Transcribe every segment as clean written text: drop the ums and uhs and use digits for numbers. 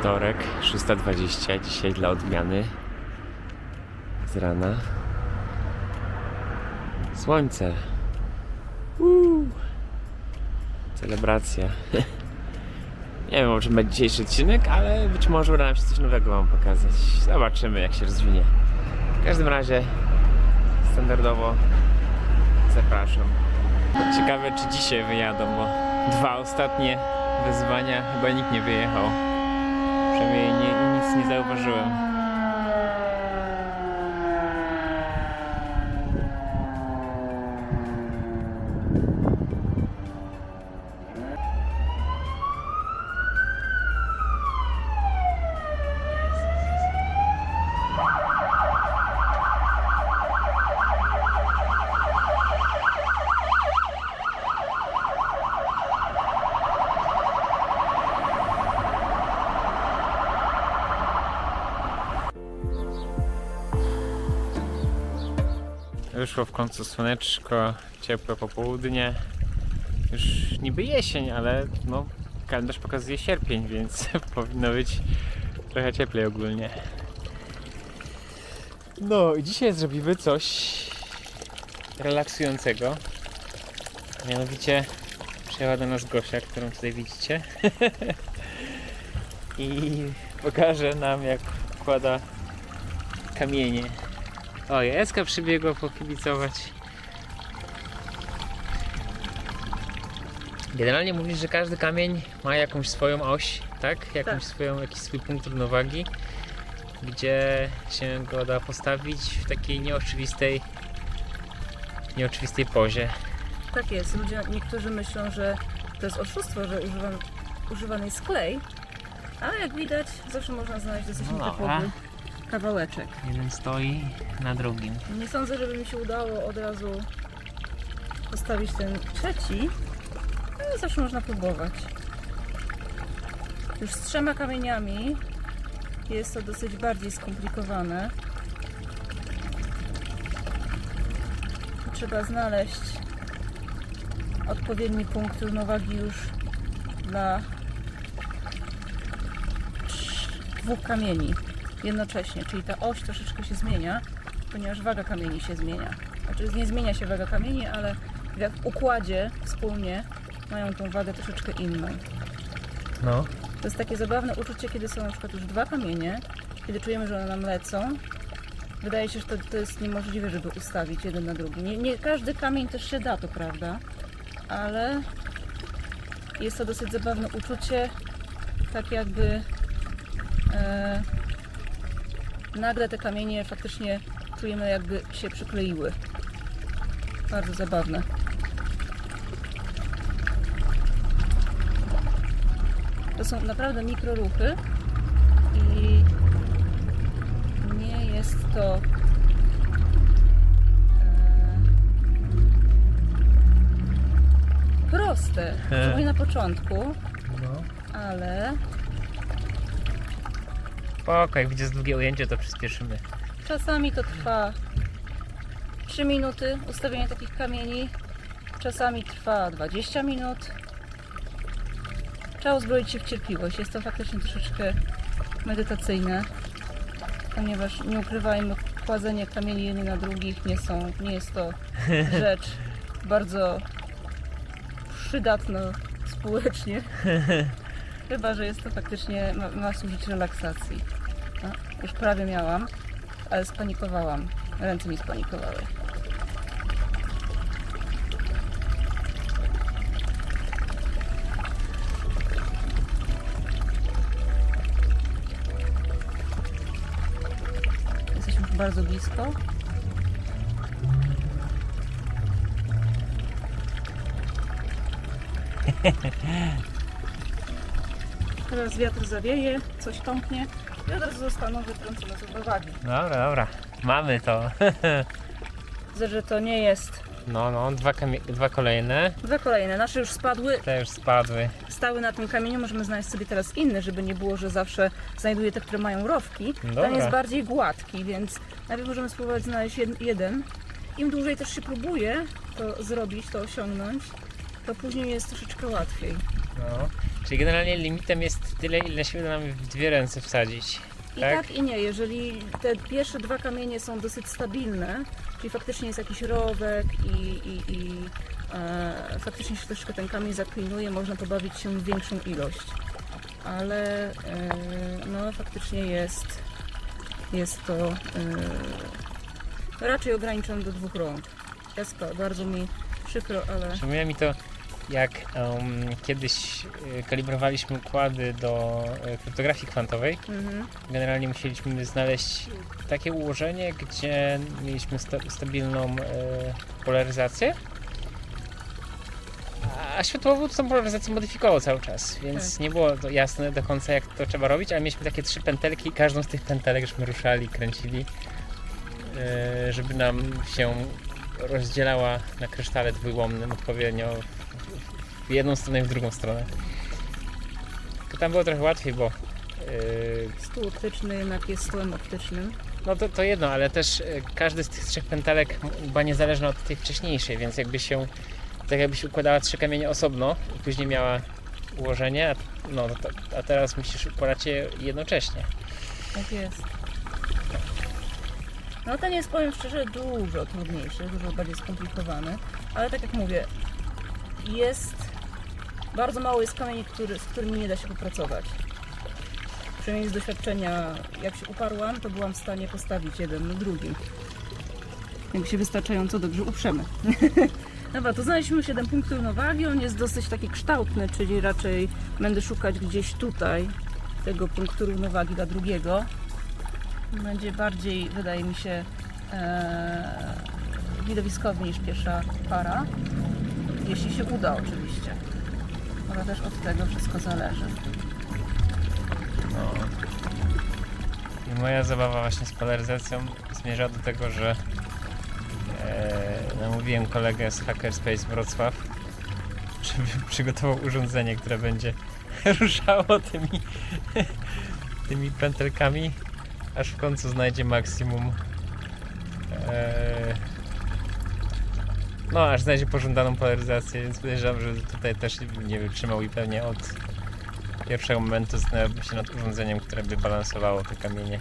Wtorek, 6:20, dzisiaj dla odmiany z rana. Słońce. Celebracja. Nie wiem, o czym będzie dzisiejszy odcinek, ale być może uda nam się coś nowego wam pokazać. Zobaczymy, jak się rozwinie. W każdym razie, standardowo zapraszam. Ciekawe, czy dzisiaj wyjadą, bo dwa ostatnie wyzwania chyba nikt nie wyjechał. Przynajmniej nic nie zauważyłem. Wyszło w końcu słoneczko, ciepłe popołudnie. Już niby jesień, ale no, kalendarz pokazuje sierpień, więc powinno być trochę cieplej ogólnie. No i dzisiaj zrobimy coś relaksującego. Mianowicie przyjechała do nas Gosia, którą tutaj widzicie. I pokaże nam, jak układa kamienie. O, Jeska przybiegła pokibicować. Generalnie mówisz, że każdy kamień ma jakąś swoją oś, tak? Jakiś swój punkt równowagi, gdzie się go da postawić w takiej nieoczywistej pozie. Tak jest. Niektórzy myślą, że to jest oszustwo, że używany jest klej, ale jak widać, zawsze można znaleźć dosyć nietypowy kawałeczek. Jeden stoi na drugim. Nie sądzę, żeby mi się udało od razu postawić ten trzeci, ale zawsze można próbować. Już z 3 kamieniami jest to dosyć bardziej skomplikowane. Trzeba znaleźć odpowiedni punkt równowagi już dla 2 kamieni jednocześnie, czyli ta oś troszeczkę się zmienia, ponieważ waga kamieni się zmienia. Znaczy nie zmienia się waga kamieni, ale w układzie wspólnie mają tą wagę troszeczkę inną. No. To jest takie zabawne uczucie, kiedy są na przykład już 2 kamienie, kiedy czujemy, że one nam lecą. Wydaje się, że to jest niemożliwe, żeby ustawić jeden na drugi. Nie każdy kamień też się da, to prawda, ale jest to dosyć zabawne uczucie, tak jakby nagle te kamienie faktycznie czujemy, jakby się przykleiły. Bardzo zabawne. To są naprawdę mikroruchy i nie jest to proste, szczególnie na początku, ale Spoko, jak będzie długie ujęcie, to przyspieszymy. czasami to trwa 3 minuty ustawienie takich kamieni, czasami trwa 20 minut. Trzeba uzbroić się w cierpliwość. Jest to faktycznie troszeczkę medytacyjne, ponieważ nie ukrywajmy, kładzenie kamieni jednych na drugich nie jest to rzecz bardzo przydatna społecznie. Chyba że jest to faktycznie ma służyć relaksacji. No, już prawie miałam, ale spanikowałam. Ręce mi spanikowały. Jesteśmy już bardzo blisko. Teraz wiatr zawieje, coś tąpnie i od razu zostaną wytrącone z równowagi. Dobra, mamy to. Widzę, że to nie jest... No, dwa kolejne. 2 kolejne, nasze już spadły. Te już spadły. Stały na tym kamieniu, możemy znaleźć sobie teraz inny, żeby nie było, że zawsze znajduję te, które mają rowki. Dobra. Ten jest bardziej gładki, więc najpierw możemy spróbować znaleźć jeden. Im dłużej też się próbuje to zrobić, to osiągnąć, to później jest troszeczkę łatwiej. No. Czyli generalnie limitem jest tyle, ile się uda nam w 2 ręce wsadzić. I Tak? tak i nie, jeżeli te pierwsze 2 kamienie są dosyć stabilne, czyli faktycznie jest jakiś rowek i faktycznie się troszkę ten kamień zaklinuje, można pobawić się w większą ilość. Ale no faktycznie jest to raczej ograniczone do 2 rąk. Bardzo mi przykro, ale Przypomina mi to, jak kiedyś kalibrowaliśmy układy do kryptografii kwantowej. Generalnie musieliśmy znaleźć takie ułożenie, gdzie mieliśmy stabilną polaryzację, a światłowód tą polaryzację modyfikował cały czas, więc Tak. nie było to jasne do końca, jak to trzeba robić, ale mieliśmy takie 3 pętelki i każdą z tych pętelek żeśmy ruszali, kręcili, żeby nam się rozdzielała na krysztale dwułomnym odpowiednio w jedną stronę i w drugą stronę. To tam było trochę łatwiej, bo stół optyczny jednak jest stołem optycznym. no to jedno, ale też każdy z tych 3 pętelek była niezależna od tej wcześniejszej, więc jakby się tak jakbyś układała 3 kamienie osobno i później miała ułożenie, a teraz musisz układać je jednocześnie. Tak jest. No ten jest, powiem szczerze, dużo trudniejszy, dużo bardziej skomplikowany, ale tak jak mówię, bardzo mało jest kamieni, z którymi nie da się popracować. Przynajmniej z doświadczenia, jak się uparłam, to byłam w stanie postawić jeden na drugim. Jak się wystarczająco dobrze uprzemy. Dobra, to znaleźliśmy 7 punktów równowagi, on jest dosyć taki kształtny, czyli raczej będę szukać gdzieś tutaj tego punktu równowagi dla drugiego. Będzie bardziej, wydaje mi się, widowiskowy niż pierwsza para. Jeśli się uda oczywiście. Ale też od tego wszystko zależy. No. I moja zabawa właśnie z polaryzacją zmierza do tego, że namówiłem kolegę z Hackerspace Wrocław, żeby przygotował urządzenie, które będzie ruszało tymi pętelkami, aż w końcu znajdzie maksimum, aż znajdzie pożądaną polaryzację, więc podejrzewam, że tutaj też nie wytrzymał i pewnie od pierwszego momentu zastanawiałbym się nad urządzeniem, które by balansowało te kamienie.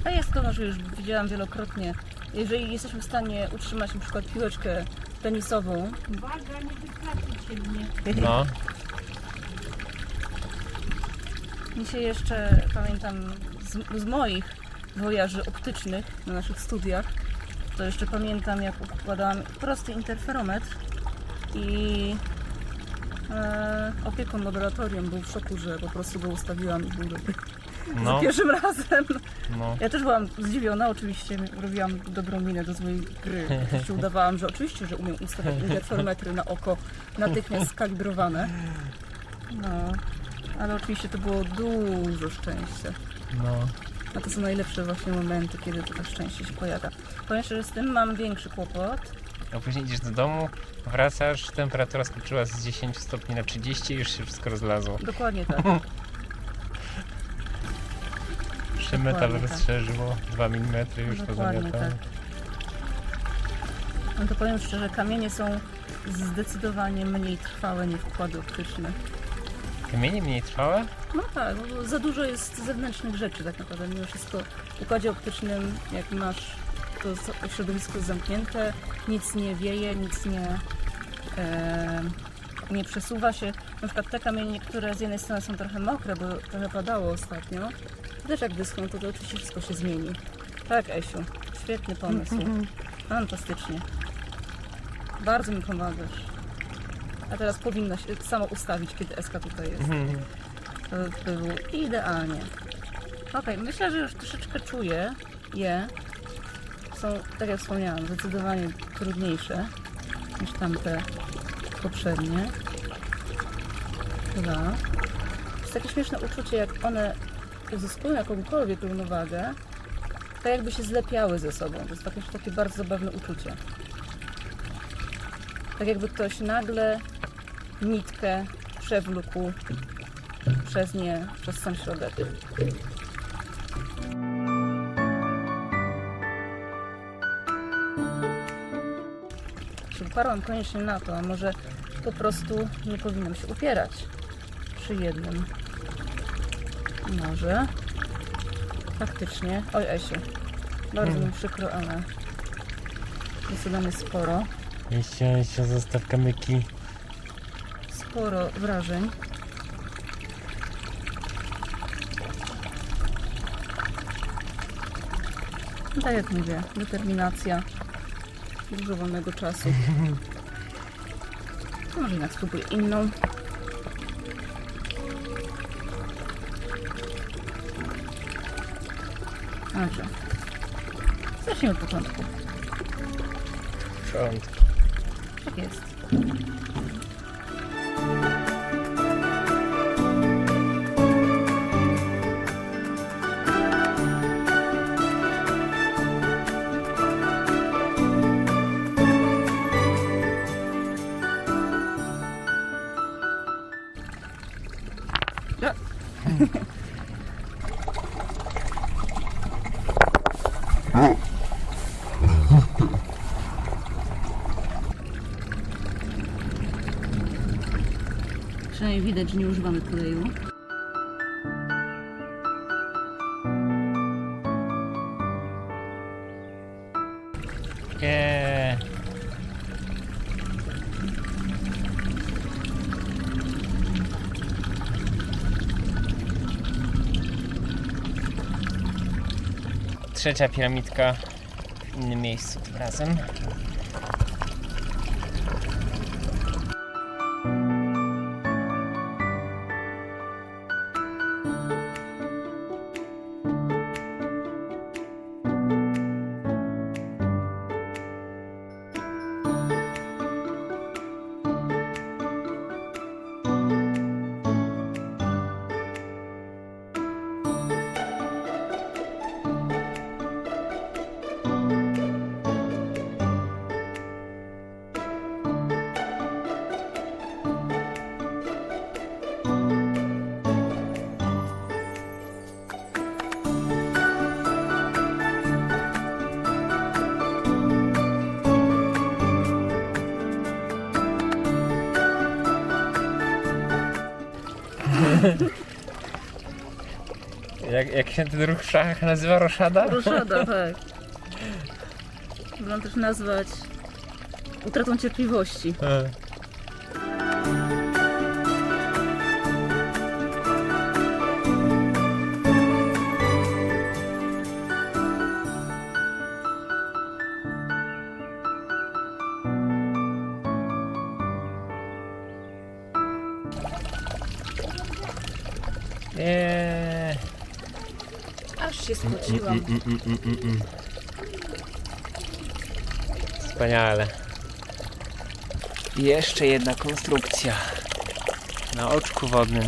A jest to, że już widziałam wielokrotnie. Jeżeli jesteśmy w stanie utrzymać na przykład piłeczkę tenisową, Uwaga, nie wytracicie mnie. No, mi się jeszcze, pamiętam z moich wojaży optycznych na naszych studiach, to jeszcze pamiętam, jak układałam prosty interferometr i opiekun laboratorium był w szoku, że po prostu go ustawiłam i był dobry. no, Za pierwszym razem. no. Ja też byłam zdziwiona, oczywiście robiłam dobrą minę do złej gry. Oczywiście udawałam, że oczywiście, że umiem ustawiać interferometry na oko natychmiast skalibrowane. No, ale oczywiście to było dużo szczęścia. No. A to są najlepsze właśnie momenty, kiedy to szczęście się pojawia. Powiem szczerze, że z tym mam większy kłopot. A później idziesz do domu, wracasz, temperatura skoczyła z 10 stopni na 30 i już się wszystko rozlazło. Dokładnie tak. Metal Dokładnie tak. rozszerzyło 2 mm już to Dokładnie zamiatało. tak. No to powiem szczerze, kamienie są zdecydowanie mniej trwałe niż układy optyczne. Kamienie mniej trwałe? No tak, bo za dużo jest zewnętrznych rzeczy tak naprawdę. Mimo wszystko w układzie optycznym, jak masz to środowisko zamknięte, nic nie wieje, nic nie przesuwa się. Na przykład te kamienie, które z jednej strony są trochę mokre, bo trochę padało ostatnio, to też jak wyschną, to oczywiście wszystko się zmieni. Tak, Esiu, świetny pomysł. Fantastycznie. Bardzo mi pomagasz. A teraz powinno się samo ustawić, kiedy Eska tutaj jest. To by było idealnie. Ok, myślę, że już troszeczkę czuję je. Są, tak jak wspomniałam, zdecydowanie trudniejsze niż tamte poprzednie. Dwa. Jest takie śmieszne uczucie, jak one uzyskują jakąkolwiek równowagę, tak jakby się zlepiały ze sobą. To jest faktycznie takie bardzo zabawne uczucie. Tak jakby ktoś nagle nitkę przewlókł przez sam środek. Się uparłam koniecznie na to, a może po prostu nie powinnam się upierać. przy jednym. Może. Faktycznie. Oj, Esiu. Bardzo mi przykro, ale jest ode mnie sporo. Jeszcze zostaw kamyki. Sporo wrażeń. Tak jak mówię, determinacja. Dużo wolnego czasu. Może jednak spróbuję inną. Dobrze. Zacznijmy od początku. Tak jest. Przynajmniej widać, że nie używamy kleju. Trzecia piramidka w innym miejscu tym razem. Jak się ten ruch w szachach nazywa? Roszada? Roszada, tak. Można też nazwać utratą cierpliwości. Aż się spociłam. Wspaniale. I jeszcze jedna konstrukcja na oczku wodnym.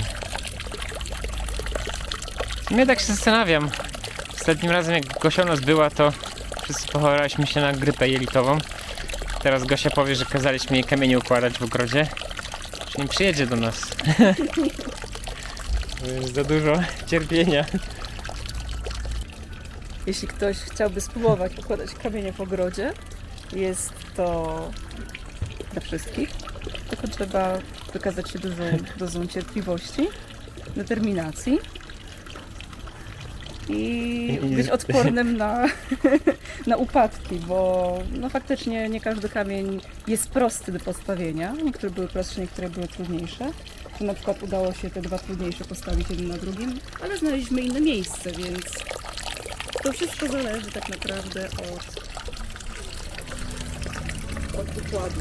Ja tak się zastanawiam. Ostatnim razem jak Gosia u nas była, to wszyscy pochorowaliśmy się na grypę jelitową. Teraz Gosia powie, że kazaliśmy jej kamienie układać w ogrodzie. Czy nie przyjedzie do nas. Jest za dużo cierpienia. Jeśli ktoś chciałby spróbować układać kamienie w ogrodzie, jest to dla wszystkich. Tylko trzeba wykazać się dużą dozą cierpliwości, determinacji i być odpornym na upadki, bo no faktycznie nie każdy kamień jest prosty do postawienia. Niektóre były prostsze, niektóre były trudniejsze. Tu na przykład udało się te dwa trudniejsze postawić jeden na drugim, ale znaleźliśmy inne miejsce, więc to wszystko zależy tak naprawdę od układu.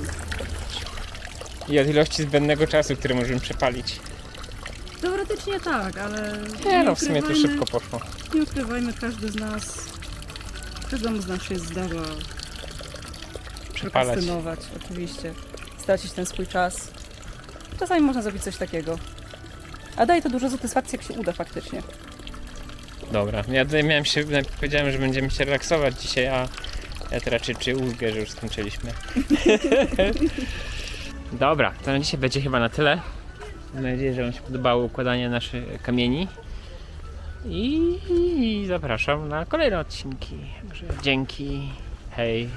I od ilości zbędnego czasu, który możemy przepalić. Teoretycznie tak, ale Nie no, w sumie to szybko poszło. Nie ukrywajmy, każdemu z nas się zdarza Przepalać. prokrastynować, oczywiście, stracić ten swój czas. Czasami można zrobić coś takiego. A daje to dużo satysfakcji, jak się uda faktycznie. Dobra, ja tutaj najpierw powiedziałem, że będziemy się relaksować dzisiaj, a ja to raczej czuję ulgę, że już skończyliśmy. Dobra, to na dzisiaj będzie chyba na tyle. Mam nadzieję, że Wam się podobało układanie naszych kamieni. I zapraszam na kolejne odcinki. Także dzięki, hej.